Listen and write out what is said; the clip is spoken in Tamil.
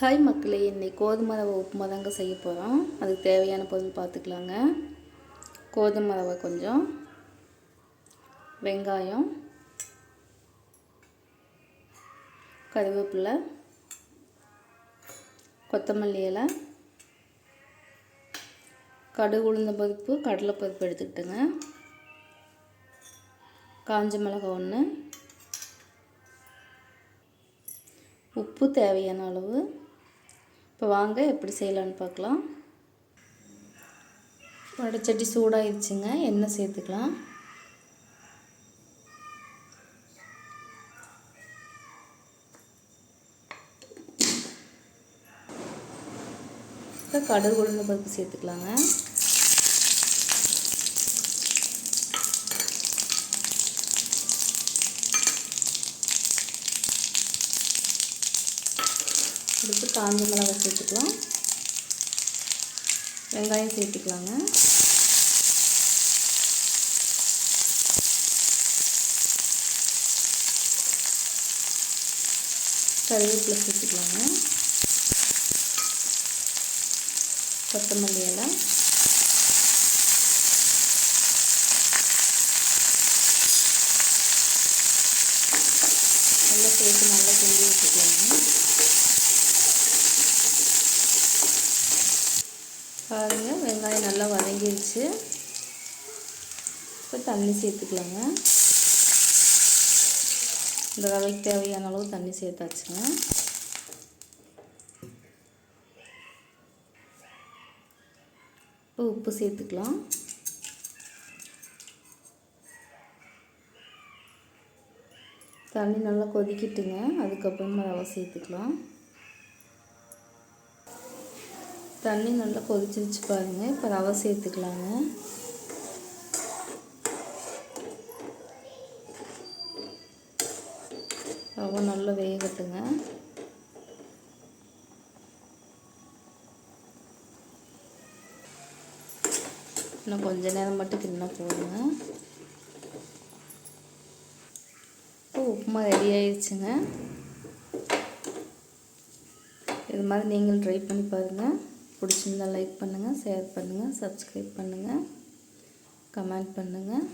ஹாய் மக்களே, இன்னைக்கு கோதுமை ரவை உப்புமா தாங்க செய்ய போகிறோம். அதுக்கு தேவையான பொருள் பார்த்துக்கலாங்க. கோதுமை ரவை கொஞ்சம், வெங்காயம், கருவேப்பிலை, கொத்தமல்லி இலை, கடுகு உளுந்த பருப்பு, கடலைப்பருப்பு எடுத்துக்கிட்டுங்க, காஞ்ச மிளகாய் 1, உப்பு தேவையான அளவு. இப்போ வாங்க எப்படி செய்யலான்னு பார்க்கலாம். வடைச்சட்டி சூடாகிடுச்சுங்க, எண்ணெய் சேர்த்துக்கலாம். இப்போ கடுகு உளுந்த பருப்பு சேர்த்துக்கலாங்க. அடுத்து காஞ்ச மிளகாய் சேர்த்துக்கலாம். வெங்காயம் சேர்த்துக்கலாங்க. கருவேப்பிலை சேர்த்துக்கலாங்க. கொத்தமல்லி இலை, நல்லா சேர்த்து நல்லா கிண்டி வச்சுக்கலாங்க. பாருங்கள், வெங்காயம் நல்லா வதங்கிடுச்சு. இப்போ தண்ணி சேர்த்துக்கலாங்க. இந்த ரவைக்கு தேவையான அளவு தண்ணி சேர்த்தாச்சுங்க. இப்போ உப்பு சேர்த்துக்கலாம். தண்ணி நல்லா கொதிக்கிட்டுங்க, அதுக்கப்புறமா ரவை சேர்த்துக்கலாம். தண்ணி நல்லா கொதிச்சிருச்சு பாருங்கள். இப்போ ரவை சேர்த்துக்கலாங்க. ரவை நல்லா வேகட்டுங்க. இன்னும் கொஞ்ச நேரம் மட்டும் கிண்ண போடுங்க. இப்போ உப்புமா ரெடி ஆயிடுச்சுங்க. இது மாதிரி நீங்களும் ட்ரை பண்ணி பாருங்கள். பிடிச்சிருந்தா லைக் பண்ணுங்கள், ஷேர் பண்ணுங்கள், சப்ஸ்கிரைப் பண்ணுங்கள், கமெண்ட் பண்ணுங்கள்.